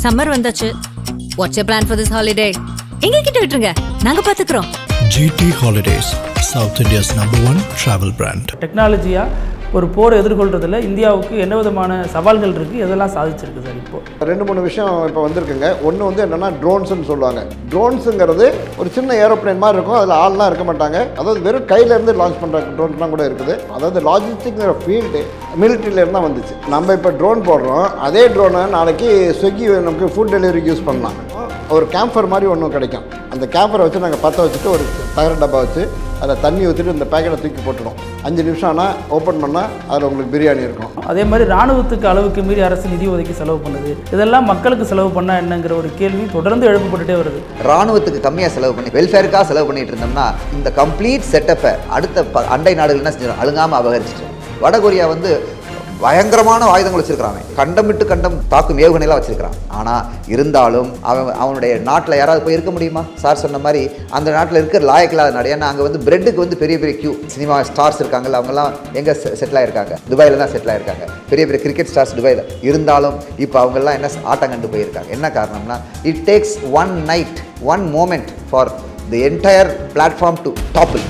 Summer வந்தாச்சு. What's your plan for this holiday? எங்க கிட்ட விட்டுருங்க, நாங்க பாத்துக்கிறோம். GT Holidays, South India's #1 travel brand. டெக்னாலஜியா ஒரு போர் எதிர்கொள்றதுல இந்தியாவுக்கு என்ன விதமான சவால்கள் இருக்குது, எதெல்லாம் சாதிச்சிருக்கு சார்? இப்போது 2-3 விஷயம் இப்போ வந்திருக்குங்க. ஒன்று வந்து என்னென்னா ட்ரோன்ஸ்னு சொல்லுவாங்க. ட்ரோன்ஸுங்கிறது ஒரு சின்ன ஏரோப்ளேன் மாதிரி இருக்கும், அதில் ஆள்லாம் இருக்க மாட்டாங்க. அதாவது வெறும் கையிலேருந்து லான்ச் பண்ணுற ட்ரோன்ஸ்லாம் கூட இருக்குது. அதாவது லாஜிஸ்டிக்ங்கிற ஃபீல்டு மிலிட்ரியிலேருந்து தான் வந்துச்சு. நம்ம இப்போ ட்ரோன் போடுறோம், அதே ட்ரோனை நாளைக்கு ஸ்விக்கி நமக்கு ஃபுட் டெலிவரிக்கு யூஸ் பண்ணலாம். ஒரு கேம்பர் மாதிரி ஒன்று கிடைக்கும். அந்த கேம்பரை வச்சு நாங்கள் பற்ற வச்சுட்டு ஒரு தகர டப்பா வச்சு அதில் தண்ணி ஊற்றிட்டு இந்த பேக்கெட்டை தூக்கி போட்டுடும். 5 நிமிஷம் ஆனால் ஓப்பன் பண்ணால் அதில் உங்களுக்கு பிரியாணி இருக்கும். அதே மாதிரி இராணுவத்துக்கு அளவுக்கு மீறி அரசு நிதி ஒதுக்கி செலவு பண்ணுது. இதெல்லாம் மக்களுக்கு செலவு பண்ணால் என்னங்கிற ஒரு கேள்வி தொடர்ந்து எழுப்பப்பட்டுட்டே வருது. இராணுவத்துக்கு கம்மியாக செலவு பண்ணி வெல்ஃபேருக்காக செலவு பண்ணிட்டு இருந்தோம்னா இந்த கம்ப்ளீட் செட்டப்பை அடுத்த அண்டை நாடுகள் என்ன செஞ்சிடும், அழுங்காமல் அபகரிச்சிட்டு. வடகொரியா வந்து பயங்கரமான ஆயுதங்கள் வச்சிருக்கிறாங்க, கண்டம் தாக்கும் ஏவுகணைலாம் வச்சிருக்கிறான். ஆனால் இருந்தாலும் அவனுடைய நாட்டில் யாராவது போய் இருக்க முடியுமா? சார் சொன்ன மாதிரி அந்த நாட்டில் இருக்கிற லாயக்கில்லாத நாடு. ஏன்னா அங்கே வந்து பிரெட்டுக்கு வந்து பெரிய பெரிய கியூ. சினிமா ஸ்டார்ஸ் இருக்காங்கல்ல, அவங்கெல்லாம் எங்கே செட்டில் ஆகிருக்காங்க? துபாயில் தான் செட்டில் ஆகிருக்காங்க. பெரிய பெரிய கிரிக்கெட் ஸ்டார்ஸ் துபாயில் இருந்தாலும் இப்போ அவங்கெல்லாம் என்ன ஆட்டம் கண்டு போயிருக்காங்க. என்ன காரணம்னா it takes one night, one moment for the entire platform to topple.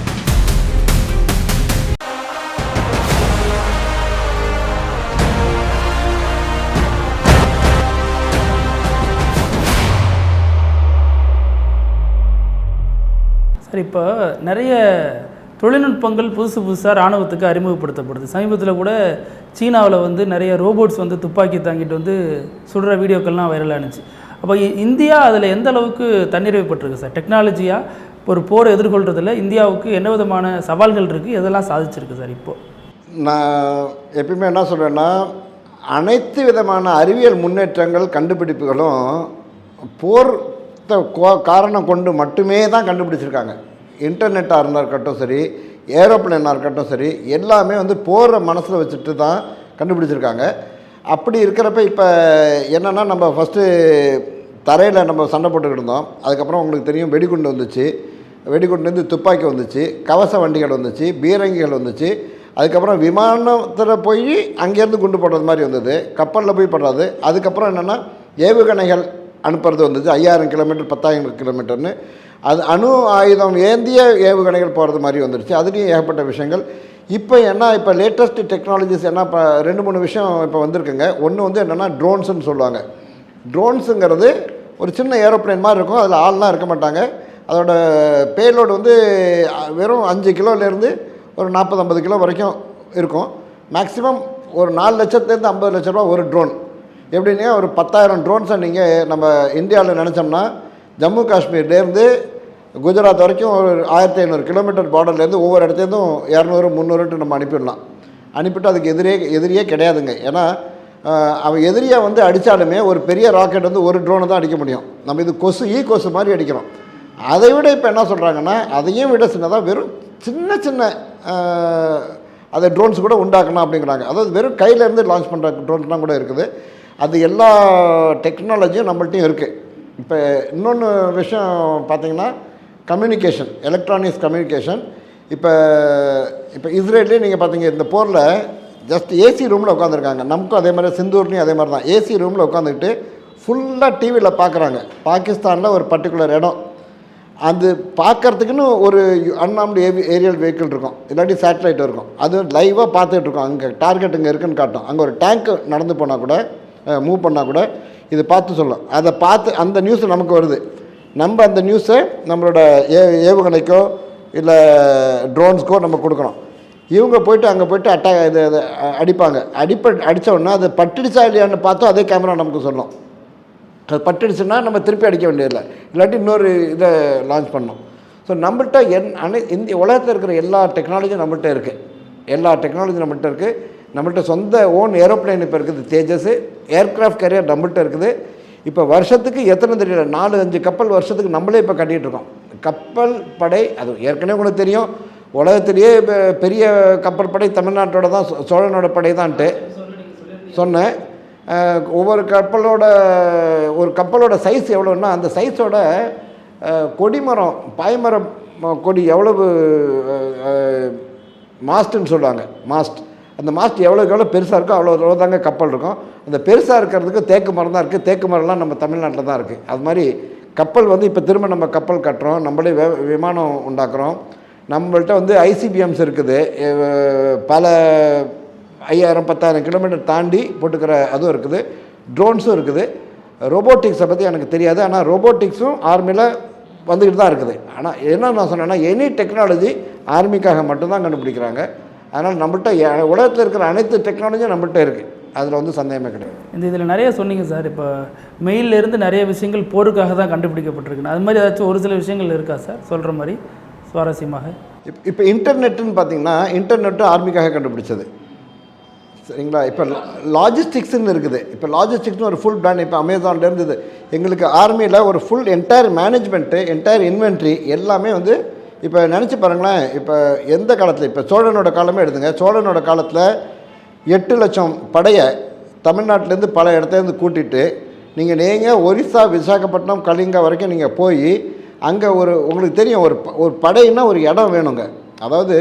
இப்போ நிறைய தொழில்நுட்பங்கள் புதுசாக இராணுவத்துக்கு அறிமுகப்படுத்தப்படுது. சமீபத்தில் கூட சீனாவில் வந்து நிறைய ரோபோட்ஸ் வந்து துப்பாக்கி தாங்கிட்டு வந்து சுடுற வீடியோக்கள்லாம் வைரலாக இருந்துச்சு. அப்போ இந்தியா அதில் எந்த அளவுக்கு தன்னிறைவுப்பட்டிருக்கு சார்? டெக்னாலஜியாக ஒரு போரை எதிர்கொள்கிறதுல இந்தியாவுக்கு என்ன விதமான சவால்கள் இருக்குது, எதெல்லாம் சாதிச்சிருக்கு சார்? இப்போது நான் எப்பயுமே என்ன சொல்கிறேன்னா, அனைத்து விதமான அறிவியல் முன்னேற்றங்கள் கண்டுபிடிப்புகளும் போர் காரணம் கொண்டு மட்டுமே தான் கண்டுபிடிச்சிருக்காங்க. இன்டர்நெட்டாக இருக்கட்டும் சரி, ஏரோப்ளேனாக இருக்கட்டும் சரி, எல்லாமே வந்து போகிற மனசில் வச்சுட்டு தான் கண்டுபிடிச்சிருக்காங்க. அப்படி இருக்கிறப்ப இப்போ என்னென்னா, நம்ம ஃபஸ்ட்டு தரையில் நம்ம சண்டை போட்டுக்கிட்டு இருந்தோம். அதுக்கப்புறம் உங்களுக்கு தெரியும் வெடிகுண்டு வந்துச்சு, வெடிகுண்டுலேருந்து துப்பாக்கி வந்துச்சு, கவச வண்டிகள் வந்துச்சு, பீரங்கிகள் வந்துச்சு. அதுக்கப்புறம் விமானத்தில் போய் அங்கேருந்து குண்டு போடுறது மாதிரி வந்தது, கப்பலில் போய் போடுறது. அதுக்கப்புறம் என்னென்னா ஏவுகணைகள் அனுப்புறது வந்துச்சு, 5000 கிலோமீட்டர் 10,000 கிலோமீட்டர்னு. அது அணு ஆயுதம் ஏந்திய ஏவுகணைகள் போகிறது மாதிரி வந்துடுச்சு. அதுலேயும் ஏகப்பட்ட விஷயங்கள். இப்போ இப்போ லேட்டஸ்ட் டெக்னாலஜிஸ் என்ன, இப்போ 2-3 விஷயம் இப்போ வந்திருக்குங்க. ஒன்று வந்து என்னென்னா ட்ரோன்ஸுன்னு சொல்லுவாங்க. ட்ரோன்ஸுங்கிறது ஒரு சின்ன ஏரோப்ளேன் மாதிரி இருக்கும், அதில் ஆள்லாம் இருக்க மாட்டாங்க. அதோட பேலோடு வந்து வெறும் 5 கிலோலேருந்து ஒரு 40-50 கிலோ வரைக்கும் இருக்கும். மேக்ஸிமம் ஒரு 4 லட்சத்துலேருந்து 50 லட்ச ரூபா ஒரு ட்ரோன். எப்படின்னா ஒரு 10,000 ட்ரோன்ஸை நீங்கள் நம்ம இந்தியாவில் நினச்சோம்னா ஜம்மு காஷ்மீர்லேருந்து குஜராத் வரைக்கும் ஒரு 1500 கிலோமீட்டர் பார்டர்லேருந்து ஒவ்வொரு இடத்துலேருந்தும் 200-300 நம்ம அனுப்பிடலாம். அனுப்பிட்டு அதுக்கு எதிரியே கிடையாதுங்க. ஏன்னா அவன் எதிரியாக வந்து அடித்தாலுமே ஒரு பெரிய ராக்கெட் வந்து ஒரு ட்ரோனை தான் அடிக்க முடியும். நம்ம இது கொசு மாதிரி அடிக்கிறோம். அதை விட இப்போ என்ன சொல்கிறாங்கன்னா, அதையும் விட சின்னதாக வெறும் சின்ன அதை ட்ரோன்ஸ் கூட உண்டாக்கணும் அப்படிங்கிறாங்க. அதாவது வெறும் கையிலேருந்து லான்ச் பண்ணுற ட்ரோன்ஸ்லாம் கூட இருக்குது. அது எல்லா டெக்னாலஜியும் நம்மள்ட்டையும் இருக்குது. இப்போ இன்னொன்று விஷயம் பார்த்திங்கன்னா, கம்யூனிகேஷன், எலக்ட்ரானிக்ஸ் கம்யூனிகேஷன். இப்போ இஸ்ரேல்லேயே நீங்கள் பார்த்தீங்க, இந்த போரில் ஜஸ்ட் ஏசி ரூமில் உட்காந்துருக்காங்க. நமக்கும் அதே மாதிரி சிந்தூர்லேயும் அதே மாதிரி தான் ஏசி ரூமில் உட்காந்துக்கிட்டு ஃபுல்லாக டிவியில் பார்க்குறாங்க. பாகிஸ்தானில் ஒரு பர்டிகுலர் இடம், அது பார்க்குறதுக்குன்னு ஒரு அன்ஆர்ம்டு ஏரியல் வெஹிக்கிள் இருக்கும், இல்லாட்டி சேட்டலைட் இருக்கும். அது லைவாக பார்த்துட்டு இருக்கோம். அங்கே டார்கெட் இங்கே இருக்குன்னு காட்டும். அங்கே ஒரு டேங்க்கு நடந்து போனால் கூட, மூவ் பண்ணால் கூட இது பார்த்து சொல்லலாம். அதை பார்த்து அந்த நியூஸ் நமக்கு வருது. நம்ம அந்த நியூஸை நம்மளோட ஏவுகணைக்கோ இல்லை ட்ரோன்ஸ்க்கோ நம்ம கொடுக்கணும். இவங்க போய்ட்டு அங்கே போய்ட்டு இது அடிப்பாங்க. அடித்தோடனே அது பட்டுடுச்சா இல்லையான்னு பார்த்தோம், அதே கேமரா நமக்கு சொல்லும். அது பட்டுடுச்சுன்னா நம்ம திருப்பி அடிக்க வேண்டியதில்லை, இல்லாட்டி இன்னொரு இதை லான்ச் பண்ணோம். ஸோ நம்மள்கிட்ட இந்த உலகத்தில் இருக்கிற எல்லா டெக்னாலஜியும் நம்மள்கிட்ட இருக்குது. எல்லா டெக்னாலஜியும் நம்மள்கிட்ட இருக்குது. நம்மள்கிட்ட சொந்த ஓன் ஏரோப்ளைன் இப்போ இருக்குது, தேஜஸ். ஏர்க்ராஃப்ட் கேரியர் நம்மள்கிட்ட இருக்குது. இப்போ வருஷத்துக்கு எத்தனை தெரியல, 4-5 கப்பல் வருஷத்துக்கு நம்மளே இப்போ கட்டிகிட்ருக்கோம். கப்பல் படை அது ஏற்கனவே உங்களுக்கு தெரியும். உலகத்திலேயே பெரிய கப்பல் படை தமிழ்நாட்டோட தான், சோழனோட படை தான்ட்டு சொன்னேன். ஒவ்வொரு ஒரு கப்பலோட சைஸ் எவ்வளோன்னா, அந்த சைஸோட கொடிமரம், பாய்மரம் கொடி எவ்வளவு மாஸ்ட்டுன்னு சொல்லுவாங்க, மாஸ்ட் அந்த மாஸ்ட் எவ்வளோக்கு எவ்வளோ பெருசாக இருக்கோ அவ்வளோ தாங்க கப்பல் இருக்கும். அந்த பெருசாக இருக்கிறதுக்கு தேக்கு மரம் தான் இருக்குது. தேக்கு மரம்லாம் நம்ம தமிழ்நாட்டில் தான் இருக்குது. அது மாதிரி கப்பல் வந்து இப்போ திரும்ப நம்ம கப்பல் கட்டுறோம், நம்மளே விமானம் உண்டாக்குறோம். நம்மள்ட்ட வந்து ஐசிபிஎம்ஸ் இருக்குது, பல 5000-10,000 கிலோமீட்டர் தாண்டி போட்டுக்கிற அதுவும் இருக்குது. ட்ரோன்ஸும் இருக்குது. ரோபோட்டிக்ஸை பற்றி எனக்கு தெரியாது, ஆனால் ரோபோட்டிக்ஸும் ஆர்மியில் வந்துக்கிட்டு தான் இருக்குது. ஆனால் என்ன நான் சொன்னேன்னா, எனி டெக்னாலஜி ஆர்மிக்காக மட்டும்தான் கண்டுபிடிக்கிறாங்க. அதனால் நம்மள்ட்ட உலகத்தில் இருக்கிற அனைத்து டெக்னாலஜியும் நம்மள்ட்ட இருக்குது, அதில் வந்து சந்தேகமே கிடையாது. இதில் நிறைய சொன்னீங்க சார். இப்போ மெயிலிருந்து நிறைய விஷயங்கள் போருக்காக தான் கண்டுபிடிக்கப்பட்டிருக்குன்னு, அது மாதிரி ஏதாச்சும் ஒரு சில விஷயங்கள் இருக்கா சார் சொல்கிற மாதிரி சுவாரஸ்யமாக? இப்போ இன்டர்நெட்டுன்னு பார்த்தீங்கன்னா, இன்டர்நெட்டும் ஆர்மிக்காக கண்டுபிடிச்சது, சரிங்களா? இப்போ லாஜிஸ்டிக்ஸ்ன்னு இருக்குது. இப்போ லாஜிஸ்டிக்ஸ்னு ஒரு ஃபுல் பிராண்ட் இப்போ அமேசானில் இருந்தது. எங்களுக்கு ஆர்மியில் ஒரு full entire management, entire inventory எல்லாமே வந்து இப்போ நினச்சி பாருங்களேன். இப்போ எந்த காலத்தில், இப்போ சோழனோட காலமே எடுத்துங்க. சோழனோட காலத்தில் 8 லட்சம் படையை தமிழ்நாட்டிலேருந்து பல இடத்துலேருந்து கூட்டிகிட்டு நீங்கள் ஒரிசா, விசாகப்பட்டினம், கலிங்கா வரைக்கும் நீங்கள் போய் அங்கே உங்களுக்கு தெரியும் ஒரு படைன்னா ஒரு இடம் வேணுங்க. அதாவது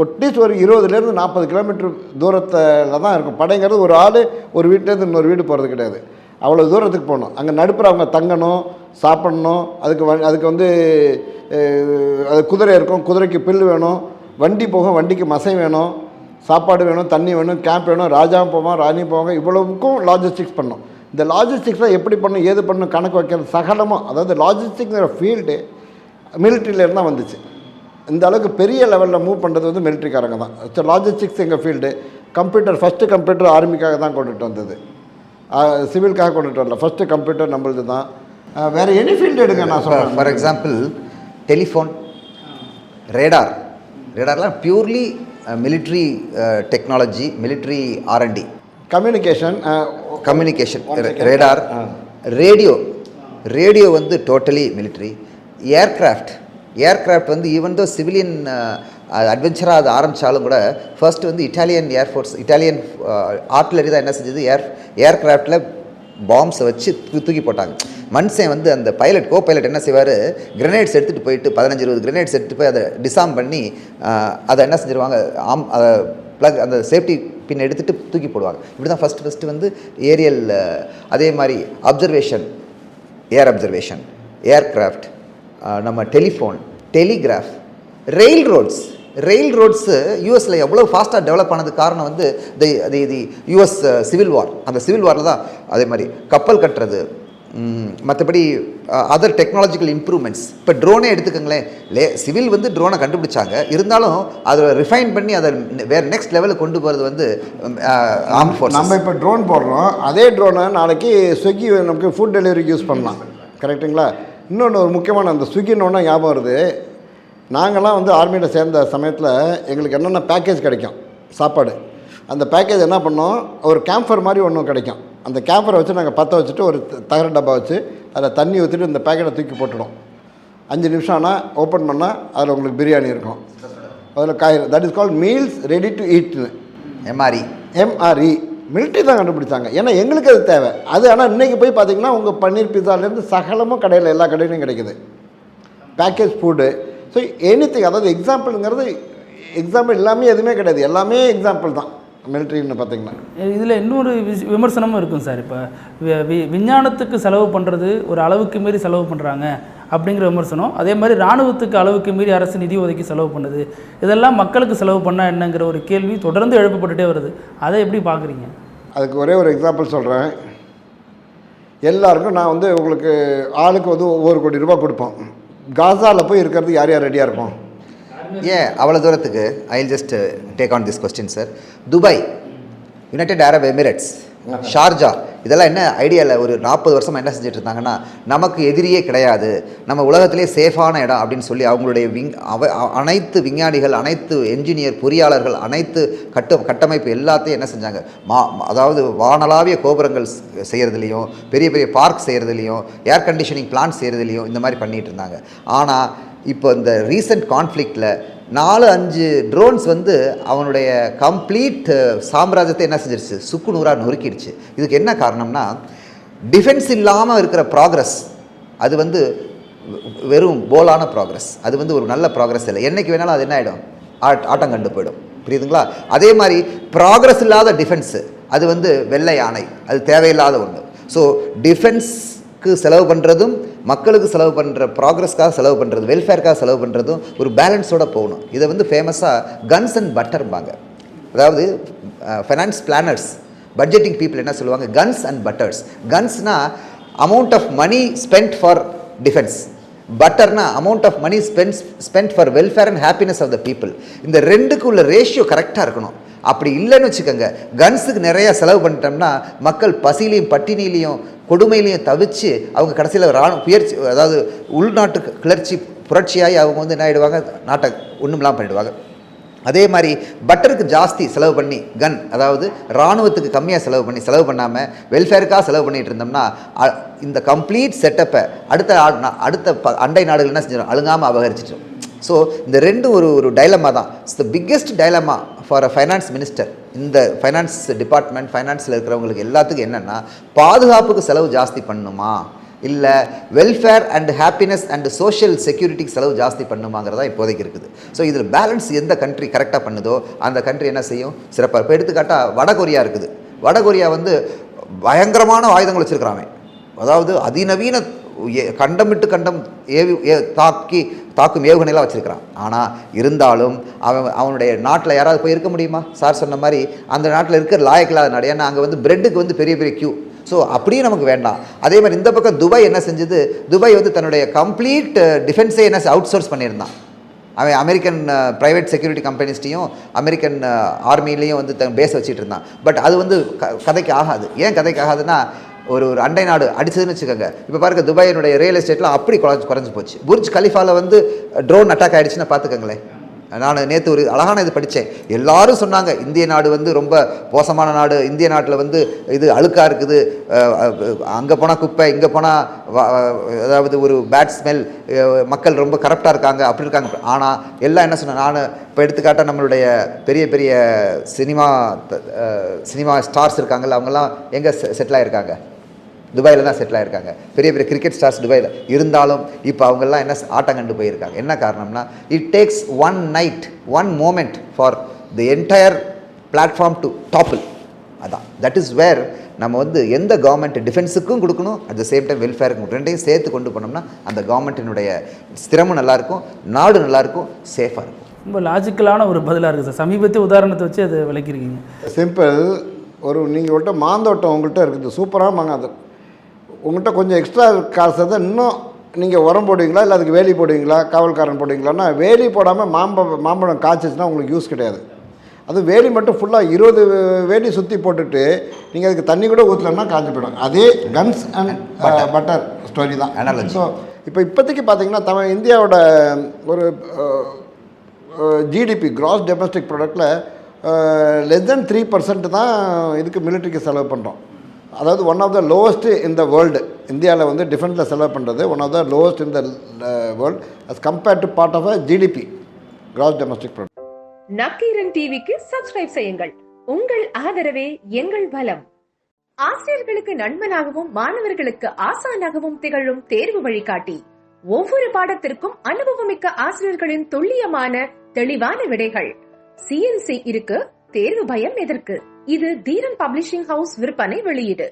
அட்லீஸ்ட் ஒரு 20-40 கிலோமீட்டர் தூரத்தில் தான் இருக்கும் படைங்கிறது. ஒரு ஆள் ஒரு வீட்டிலேருந்து இன்னொரு வீடு போகிறது கிடையாது, அவ்வளோ தூரத்துக்கு போகணும். அங்கே நடுப்புற அவங்க தங்கணும், சாப்பிட்ணும். அதுக்கு வந்து அது குதிரை இருக்கும், குதிரைக்கு புல் வேணும், வண்டி போகும், வண்டிக்கு மசை வேணும், சாப்பாடு வேணும், தண்ணி வேணும், கேம்ப் வேணும், ராஜாவும் போவான், ராணியும் போவாங்க. இவ்வளவுக்கும் லாஜிஸ்டிக்ஸ் பண்ணணும். இந்த லாஜிஸ்டிக்ஸில் எப்படி பண்ணணும், ஏது பண்ணணும், கணக்கு வைக்கிறது சகலமாக. அதாவது லாஜிஸ்டிக்ங்கிற ஃபீல்டு மிலிட்ரியிலேருந்து தான் வந்துச்சு. இந்த அளவுக்கு பெரிய லெவலில் மூவ் பண்ணுறது வந்து மிலிட்ரிக்காரங்க தான். ஸோ லாஜிஸ்டிக்ஸ் எங்கள் ஃபீல்டு. கம்ப்யூட்டர், ஃபஸ்ட்டு கம்ப்யூட்டர் ஆர்மிக்காக தான் கொண்டுட்டு வந்தது, சிவிலுக்காக கொண்டுட்டு வரல. ஃபஸ்ட்டு கம்ப்யூட்டர் நம்மளது தான். வேறு எனி ஃபீல்டு எடுங்க நான் சொல்கிறேன். ஃபார் எக்ஸாம்பிள் டெலிஃபோன், ரேடார்லாம் purely military technology, military R&D. Communication, radar. Radio வந்து டோட்டலி மிலிட்ரி. ஏர்க்ராஃப்ட் வந்து ஈவன் தோ சிவிலியன் அட்வென்ச்சராக அது ஆரம்பித்தாலும் கூட ஃபர்ஸ்ட் வந்து இட்டாலியன் ஏர்ஃபோர்ஸ், இட்டாலியன் ஆர்ட்லரி தான் என்ன செஞ்சது, ஏர்க்ராஃப்டில் பாம்ஸை வச்சு தூக்கி போட்டாங்க. மனுஷன் வந்து அந்த கோ பைலட் என்ன செய்வார், கிரனேட்ஸ் எடுத்துகிட்டு போயிட்டு 15-20 கிரனேட்ஸ் எடுத்துகிட்டு போய் அதை டிசார்ம் பண்ணி அதை என்ன செஞ்சுருவாங்க, அதை ப்ளக் அந்த சேஃப்டி பின் எடுத்துகிட்டு தூக்கி போடுவாங்க. இப்படி தான் ஃபஸ்ட்டு வந்து ஏரியல். அதே மாதிரி அப்சர்வேஷன், ஏர் அப்சர்வேஷன், ஏர்க்ராஃப்ட், நம்ம டெலிஃபோன், டெலிகிராஃப், ரெயில் ரோட்ஸு யூஎஸில் எவ்வளோ ஃபாஸ்ட்டாக டெவலப் ஆனதுக்கு காரணம் வந்து தி யூஎஸ் சிவில் வார். அந்த சிவில் வாரில் தான். அதே மாதிரி கப்பல் கட்டுறது, மற்றபடி அதர் டெக்னாலஜிக்கல் இம்ப்ரூவ்மெண்ட்ஸ். இப்போ ட்ரோனே எடுத்துக்கோங்களேன். சிவில் வந்து ட்ரோனை கண்டுபிடிச்சாங்க, இருந்தாலும் அதை ரிஃபைன் பண்ணி அதை வேறு நெக்ஸ்ட் லெவலுக்கு கொண்டு போகிறது வந்து ஆர்ம் ஃபோர்ஸ். நம்ம இப்போ ட்ரோன் போடுறோம், அதே ட்ரோனை நாளைக்கு ஸ்விக்கி நமக்கு ஃபுட் டெலிவரிக்கு யூஸ் பண்ணலாம், கரெக்டுங்களா? இன்னொன்று ஒரு முக்கியமான அந்த ஸ்விக்கின்னு ஞாபகம் வருது. நாங்கள்லாம் வந்து ஆர்மியில் சேர்ந்த சமயத்தில் எங்களுக்கு என்னென்ன பேக்கேஜ் கிடைக்கும் சாப்பாடு, அந்த பேக்கேஜ் என்ன பண்ணோம், ஒரு கேம்ஃபர் மாதிரி ஒன்று கிடைக்கும். அந்த கேம்ஃபரை வச்சு நாங்கள் பற்ற வச்சுட்டு ஒரு தகர டப்பா வச்சு அதில் தண்ணி ஊற்றிட்டு இந்த பேக்கெட்டை தூக்கி போட்டுடும். 5 நிமிஷம் ஆனால் ஓப்பன் பண்ணால் அதில் உங்களுக்கு பிரியாணி இருக்கும், அதில் காய்கறி. That is called meals ready to ஈட்னு. MRE மிலிட்ரி தான் கண்டுபிடிச்சாங்க. ஏன்னா எங்களுக்கு அது தேவை அது. ஆனால் இன்றைக்கி போய் பார்த்தீங்கன்னா உங்கள் பன்னீர் பிஸாலேருந்து சகலமும் கடையில் எல்லா கடையிலையும் கிடைக்குது, பேக்கேஜ் ஃபுட்டு. ஸோ எனிதிங், அதாவது எக்ஸாம்பிள் எல்லாமே எதுவுமே கிடையாது, எல்லாமே எக்ஸாம்பிள் தான் மிலிட்ரின்னு பார்த்தீங்கன்னா. இதில் இன்னொரு விமர்சனமும் இருக்கும் சார். இப்போ விஞ்ஞானத்துக்கு செலவு பண்ணுறது ஒரு அளவுக்கு மீறி செலவு பண்ணுறாங்க அப்படிங்கிற விமர்சனம். அதே மாதிரி இராணுவத்துக்கு அளவுக்கு மீறி அரசு நிதி ஒதுக்கி செலவு பண்ணுது. இதெல்லாம் மக்களுக்கு செலவு பண்ணால் என்னங்கிற ஒரு கேள்வி தொடர்ந்து எழுப்பப்பட்டுகிட்டே வருது. அதை எப்படி பார்க்குறீங்க? அதுக்கு ஒரே ஒரு எக்ஸாம்பிள் சொல்கிறேன். எல்லாருக்கும் நான் வந்து உங்களுக்கு ஆளுக்கு வந்து ஒவ்வொரு கோடி ரூபா கொடுப்போம். காசாவில் போய் இருக்கிறதுக்கு யார் யார் ரெடியாக இருப்போம்? ஏன் அவ்வளோ தூரத்துக்கு? I will just take on this question sir. Dubai, United Arab Emirates, Sharjah, இதெல்லாம் என்ன ஐடியாவில் ஒரு 40 வருஷமாக என்ன செஞ்சுட்டு இருந்தாங்கன்னா, நமக்கு எதிரியே கிடையாது, நம்ம உலகத்திலே சேஃபான இடம் அப்படின்னு சொல்லி அவங்களுடைய அனைத்து விஞ்ஞானிகள், அனைத்து என்ஜினியர், பொறியாளர்கள், அனைத்து கட்டமைப்பு எல்லாத்தையும் என்ன செஞ்சாங்க, அதாவது வானளாவிய கோபுரங்கள் செய்கிறதுலையும், பெரிய பெரிய பார்க் செய்கிறதுலையும், ஏர் கண்டிஷனிங் பிளான்ட் செய்கிறதுலையும் இந்த மாதிரி பண்ணிகிட்டு இருந்தாங்க. ஆனால் இப்போ இந்த ரீசெண்ட் கான்ஃப்ளிக்டில் 4-5 ட்ரோன்ஸ் வந்து அவனுடைய கம்ப்ளீட் சாம்ராஜ்யத்தை என்ன செஞ்சிருச்சு, சுக்கு நூறாக நொறுக்கிடுச்சு. இதுக்கு என்ன காரணம்னா, டிஃபென்ஸ் இல்லாமல் இருக்கிற ப்ராக்ரஸ் அது வந்து வெறும் போலான ப்ராக்ரஸ், அது வந்து ஒரு நல்ல ப்ராக்ரஸ் இல்லை. என்றைக்கு வேணாலும் அது என்ன ஆகிடும், ஆட்டம் கண்டு போயிடும். புரியுதுங்களா? அதே மாதிரி ப்ராக்ரஸ் இல்லாத டிஃபென்ஸு அது வந்து வெள்ளை யானை, அது தேவையில்லாத ஒன்று. ஸோ டிஃபென்ஸ்க்கு செலவு பண்ணுறதும் மக்களுக்கு செலவு பண்ணுற ப்ராக்ரஸ்க்காக செலவு பண்ணுறது வெல்ஃபேருக்காக செலவு பண்ணுறதும் ஒரு பேலன்ஸோடு போகணும். இதை வந்து ஃபேமஸாக கன்ஸ் அண்ட் பட்டர்பாங்க. அதாவது ஃபைனான்ஸ் பிளானர்ஸ் பட்ஜெட்டிங் பீப்புள் என்ன சொல்லுவாங்க, கன்ஸ் அண்ட் பட்டர்ஸ். கன்ஸ்னா amount of money spend for defence, பட்டர்னா amount of money spend for welfare and happiness of the people. இந்த ரெண்டுக்கு உள்ள ரேஷியோ கரெக்டாக இருக்கணும். அப்படி இல்லைன்னு வச்சுக்கோங்க, கன்ஸுக்கு நிறையா செலவு பண்ணிட்டோம்னா மக்கள் பசியிலையும் பட்டினிலையும் கொடுமையிலையும் தவிச்சு அவங்க கடைசியில் புயற்சி, அதாவது உள்நாட்டு கிளர்ச்சி புரட்சியாகி அவங்க வந்து என்ன ஆகிடுவாங்க, நாட்டை ஒன்றுமெல்லாம் பண்ணிடுவாங்க. அதே மாதிரி பட்டருக்கு ஜாஸ்தி செலவு பண்ணி அதாவது இராணுவத்துக்கு கம்மியாக செலவு பண்ணாமல் வெல்ஃபேருக்காக செலவு பண்ணிகிட்டு இருந்தோம்னா இந்த கம்ப்ளீட் செட்டப்பை அடுத்த அண்டை நாடுகள் என்ன செஞ்சிடும், அழுங்காமல் அபகரிச்சிட்டோம். ஸோ இந்த ரெண்டு ஒரு டைலமா தான். It's the biggest dilemma for a finance minister. இந்த ஃபைனான்ஸ் டிபார்ட்மெண்ட் ஃபைனான்ஸில் இருக்கிறவங்களுக்கு எல்லாத்துக்கும் என்னென்னா, பாதுகாப்புக்கு செலவு ஜாஸ்தி பண்ணணுமா இல்லை welfare and happiness and social செக்யூரிட்டிக்கு செலவு ஜாஸ்தி பண்ணுமாங்கிறதா இப்போதைக்கு இருக்குது. ஸோ இதில் பேலன்ஸ் எந்த கண்ட்ரி கரெக்டாக பண்ணுதோ அந்த கண்ட்ரி என்ன செய்யும், சிறப்பாக. இப்போ எடுத்துக்காட்டால் வடகொரியா இருக்குது. வடகொரியா வந்து பயங்கரமான ஆயுதங்கள் வச்சுருக்கிறாங்க. அதாவது அதிநவீன கண்டம் தாக்கும் ஏவுகணைலாம் வச்சுருக்கிறான். ஆனால் இருந்தாலும் அவனுடைய நாட்டில் யாராவது போய் இருக்க முடியுமா? சார் சொன்ன மாதிரி அந்த நாட்டில் இருக்கிற லாயக்கில்லாத நாடு. ஏன்னா அங்கே வந்து பிரெட்டுக்கு வந்து பெரிய பெரிய கியூ. ஸோ அப்படியே நமக்கு வேண்டாம். அதே மாதிரி இந்த பக்கம் துபாய் என்ன செஞ்சது, துபாய் வந்து தன்னுடைய கம்ப்ளீட் டிஃபென்ஸே என்ன அவுட் சோர்ஸ் பண்ணியிருந்தான். அவன் அமெரிக்கன் ப்ரைவேட் செக்யூரிட்டி கம்பெனிஸ்டையும் அமெரிக்கன் ஆர்மிலையும் வந்து தன் பேஸ் வச்சுட்டு இருந்தான். பட் அது வந்து கதைக்கு ஆகாது. ஏன் கதைக்கு ஆகாதுன்னா, ஒரு அண்டை நாடு அடிச்சதுன்னு வச்சுக்கோங்க. இப்போ பாருங்க, துபாயினுடைய ரியல் எஸ்டேட்லாம் அப்படி குறைஞ்சி போச்சு. புர்ஜ் கலிஃபாவில் வந்து ட்ரோன் அட்டாக் ஆகிடுச்சுன்னா பார்த்துக்கங்களேன். நான் நேற்று ஒரு அழகான இது படித்தேன். எல்லாரும் சொன்னாங்க இந்திய நாடு வந்து ரொம்ப மோசமான நாடு, இந்திய நாட்டில் வந்து இது அழுக்காக இருக்குது, அங்கே போனால் குப்பை, இங்கே போனால் அதாவது ஒரு பேட் ஸ்மெல், மக்கள் ரொம்ப கரப்டாக இருக்காங்க, அப்படி இருக்காங்க. ஆனால் எல்லாம் என்ன சொன்னேன் நான், இப்போ எடுத்துக்காட்டால் நம்மளுடைய பெரிய பெரிய சினிமா ஸ்டார்ஸ் இருக்காங்கல்ல, அவங்கெல்லாம் எங்கே செட்டில் ஆகிருக்காங்க, துபாயில் தான் செட்டில் ஆகிருக்காங்க. பெரிய பெரிய கிரிக்கெட் ஸ்டார்ஸ் துபாயில் இருந்தாலும் இப்போ அவங்கெல்லாம் என்ன ஆட்டம் கண்டு போயிருக்காங்க. என்ன காரணம்னா, it takes one night one moment for the entire platform to topple. அதான் தட் இஸ் வேர் நம்ம வந்து எந்த கவர்மெண்ட் டிஃபென்ஸுக்கும் கொடுக்கணும், அட் த சேம் டைம் வெல்ஃபேருக்கும், ரெண்டையும் சேர்த்து கொண்டு போனோம்னா அந்த கவர்மெண்ட்டினுடைய ஸ்திரமும் நல்லாயிருக்கும், நாடு நல்லாயிருக்கும், சேஃபாக இருக்கும். ரொம்ப லாஜிக்கலான ஒரு பதிலாக இருக்குது சார். சமீபத்திய உதாரணத்தை வச்சு அதை விளக்கியிருக்கீங்க. சிம்பிள். நீங்கள் மாந்தோட்டம் உங்கள்கிட்ட இருக்குது, சூப்பராக மாங்காது. உங்கள்கிட்ட கொஞ்சம் எக்ஸ்ட்ரா காசு தான், இன்னும் நீங்கள் உரம் போடுவீங்களா இல்லை அதுக்கு வேலி போடுவீங்களா, காவல்காரன் போடுவீங்களான்னா, வேலி போடாமல் மாம்பழம் காய்ச்சிச்சுன்னா உங்களுக்கு யூஸ் கிடையாது. அது வேலி மட்டும் ஃபுல்லாக 20 வேலி சுற்றி போட்டுட்டு நீங்கள் அதுக்கு தண்ணி கூட ஊற்றலன்னா காய்ச்சி போயிடும். அதே கன்ஸ் அண்ட் பட்டர் ஸ்டோரி தான். ஸோ இப்போதைக்கு பார்த்தீங்கன்னா இந்தியாவோட ஒரு ஜிடிபி கிராஸ் டொமஸ்டிக் ப்ராடக்டில் லெஸ் தென் 3% தான் இதுக்கு மிலிட்ரிக்கு செலவு பண்ணுறோம். அதாவது one of the lowest in the world. இந்தியாவில் வந்து டிஃபென்ஸில் செலவு பண்ணுறது one of the lowest in the world as compared to part of a GDP gross domestic product. Nakkeeran டிவிக்கு சப்ஸ்கிரைப் செய்யுங்கள். உங்கள் ஆதரவே எங்கள் பலம். ஆசிரியர்களுக்கு நண்பனாகவும் மாணவர்களுக்கு ஆசானாகவும் திகழும் தேர்வு வழிகாட்டி. ஒவ்வொரு பாடத்திற்கும் அனுபவமிக்க ஆசிரியர்களின் துல்லியமான தெளிவான விடைகள். CNC இருக்கு, தேர்வு பயம் எதற்கு? இது தீரன் பப்ளிஷிங் ஹவுஸ் விற்பனை வெளியீடு.